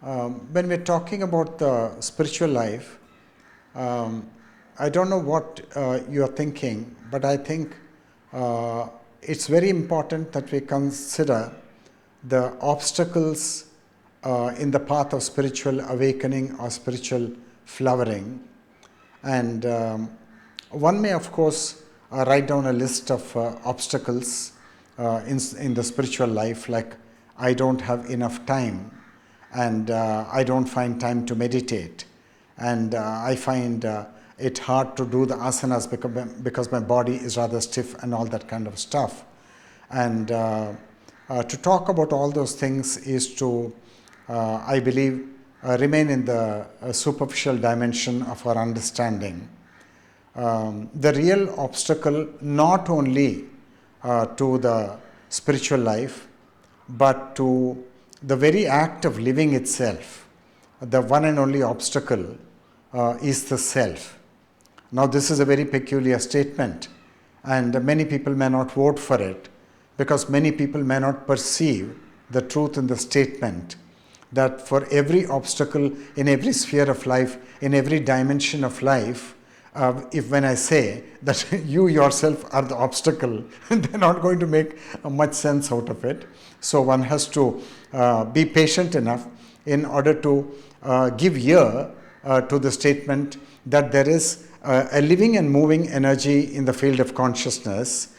When we're talking about the spiritual life, um, I don't know what you're thinking, but I think it's very important that we consider the obstacles in the path of spiritual awakening or spiritual flowering. And one may, of course, write down a list of obstacles in the spiritual life, like I don't have enough time, and I don't find time to meditate, and I find it hard to do the asanas because my body is rather stiff and all that kind of stuff. And to talk about all those things is to, I believe, remain in the superficial dimension of our understanding. The real obstacle not only to the spiritual life, but to the very act of living itself, the one and only obstacle is the self. Now, this is a very peculiar statement, and many people may not vote for it because many people may not perceive the truth in the statement that for every obstacle in every sphere of life, in every dimension of life, if when I say that you yourself are the obstacle, they're not going to make much sense out of it. So one has to be patient enough in order to give ear to the statement that there is a living and moving energy in the field of consciousness,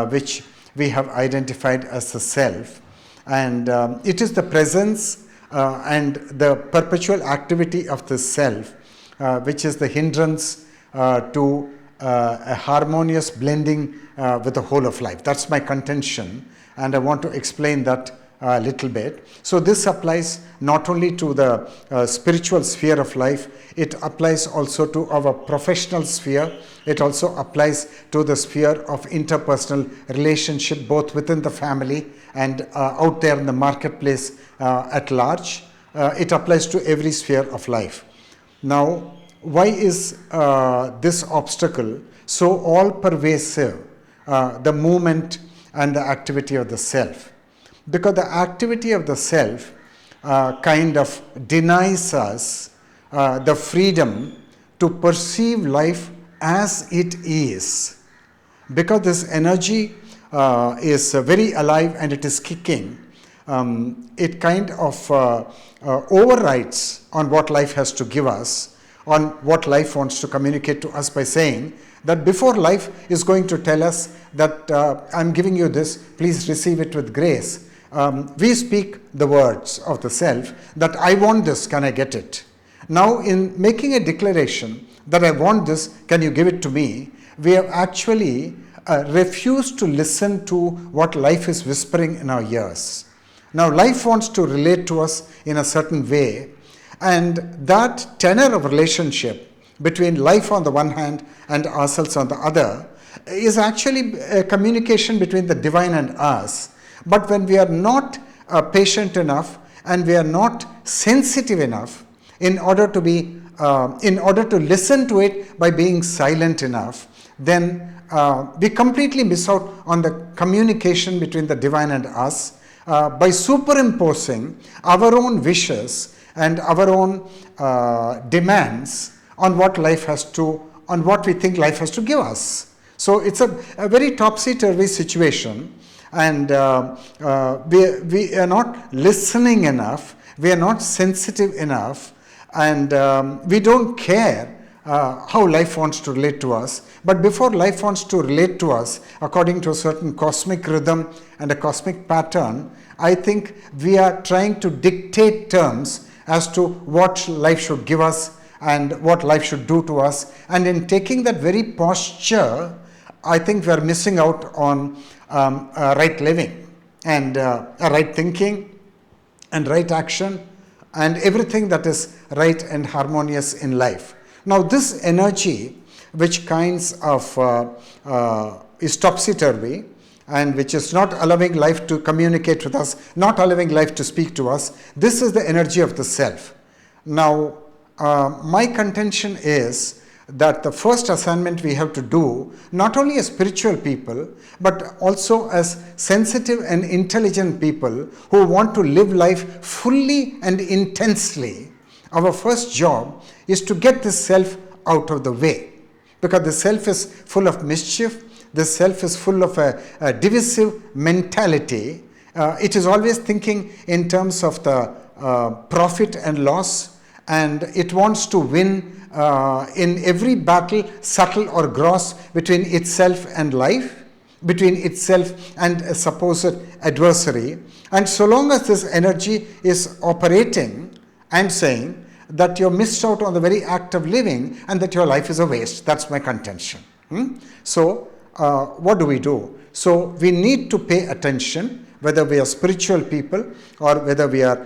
which we have identified as the self. And it is the presence and the perpetual activity of the self, which is the hindrance to a harmonious blending with the whole of life. That's my contention, and I want to explain that a little bit. So this applies not only to the spiritual sphere of life, it applies also to our professional sphere. It also applies to the sphere of interpersonal relationship, both within the family and out there in the marketplace at large. It applies to every sphere of life. Now, why is this obstacle so all-pervasive, the movement and the activity of the self? Because the activity of the self kind of denies us the freedom to perceive life as it is. Because this energy is very alive and it is kicking, it kind of overrides on what life has to give us, on what life wants to communicate to us by saying that before life is going to tell us that I'm giving you this, please receive it with grace. We speak the words of the self that I want this, can I get it? Now, in making a declaration that I want this, can you give it to me? We have actually refused to listen to what life is whispering in our ears. Now, life wants to relate to us in a certain way, and that tenor of relationship between life on the one hand and ourselves on the other is actually a communication between the divine and us. But when we are not patient enough and we are not sensitive enough in order to listen to it by being silent enough, then we completely miss out on the communication between the divine and us by superimposing our own wishes and our own demands on what life has to, on what we think life has to give us. So it's a very topsy-turvy situation. And we are not listening enough, we are not sensitive enough, and we don't care how life wants to relate to us. But before life wants to relate to us according to a certain cosmic rhythm and a cosmic pattern, I think we are trying to dictate terms as to what life should give us and what life should do to us. And in taking that very posture, I think we are missing out on right living and right thinking and right action and everything that is right and harmonious in life. Now, this energy, which kinds of is topsy-turvy and which is not allowing life to communicate with us, not allowing life to speak to us, this is the energy of the self. Now, my contention is that the first assignment we have to do, not only as spiritual people, but also as sensitive and intelligent people who want to live life fully and intensely, our first job is to get the self out of the way. Because the self is full of mischief, the self is full of a divisive mentality. It is always thinking in terms of the profit and loss, and it wants to win in every battle, subtle or gross, between itself and life, between itself and a supposed adversary. And so long as this energy is operating, I'm saying that you're missed out on the very act of living and that your life is a waste. That's my contention. So what do? So we need to pay attention, whether we are spiritual people or whether we are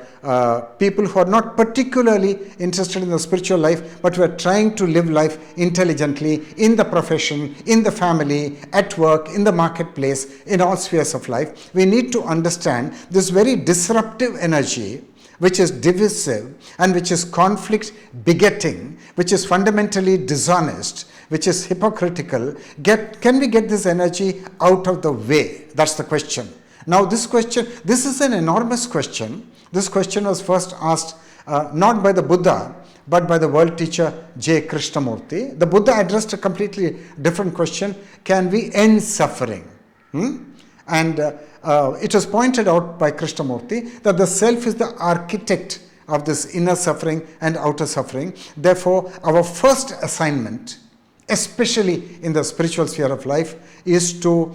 people who are not particularly interested in the spiritual life, but we are trying to live life intelligently in the profession, in the family, at work, in the marketplace, in all spheres of life. We need to understand this very disruptive energy, which is divisive and which is conflict begetting, which is fundamentally dishonest, which is hypocritical. Can we get this energy out of the way? That's the question. Now this is an enormous question. This question was first asked not by the Buddha, but by the world teacher J. Krishnamurti. The Buddha addressed a completely different question: can we end suffering? And it was pointed out by Krishnamurti that the self is the architect of this inner suffering and outer suffering. Therefore, our first assignment, especially in the spiritual sphere of life, is to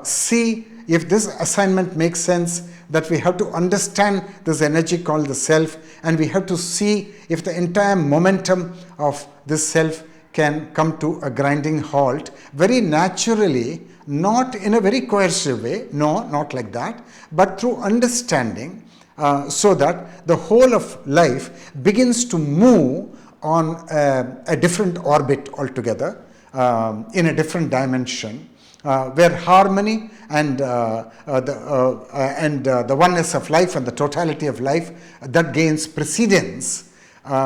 see if this assignment makes sense, that we have to understand this energy called the self, and we have to see if the entire momentum of this self can come to a grinding halt very naturally, not in a very coercive way, no, not like that, but through understanding, so that the whole of life begins to move on a different orbit altogether, in a different dimension, where harmony and the oneness of life and the totality of life, that gains precedence.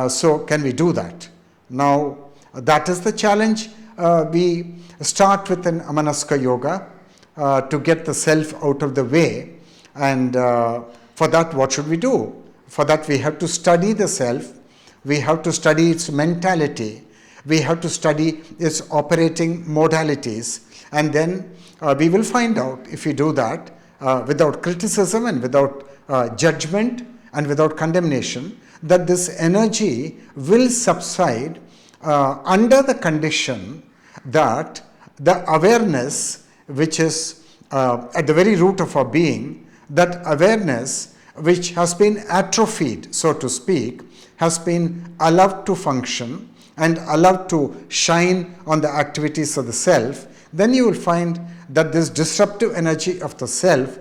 So can we do that? Now, that is the challenge. We start with an Amanaska yoga to get the self out of the way. And for that, what should we do? For that, we have to study the self. We have to study its mentality. We have to study its operating modalities. And then we will find out, if we do that, without criticism and without judgment and without condemnation, that this energy will subside under the condition that the awareness, which is at the very root of our being, that awareness which has been atrophied, so to speak, has been allowed to function and allowed to shine on the activities of the self, then you will find that this disruptive energy of the self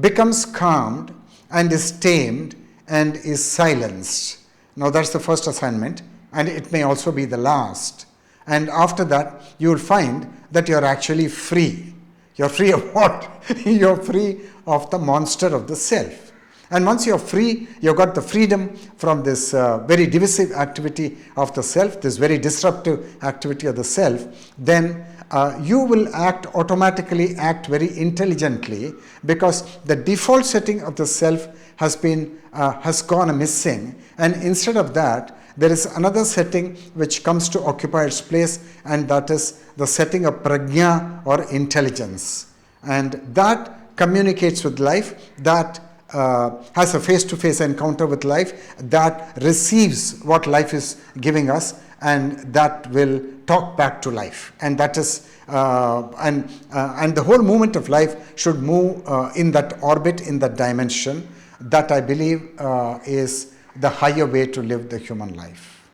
becomes calmed and is tamed and is silenced. Now that's the first assignment, and it may also be the last. And after that, you will find that you are actually free. You're free of what? You're free of the monster of the self. And once you're free, you've got the freedom from this very divisive activity of the self, this very disruptive activity of the self, then you will automatically act very intelligently, because the default setting of the self has gone missing, and instead of that, there is another setting which comes to occupy its place, and that is the setting of prajna or intelligence. And that communicates with life, that has a face-to-face encounter with life, that receives what life is giving us, and that will talk back to life. And that is and the whole movement of life should move in that orbit, in that dimension. That, I believe, is the higher way to live the human life.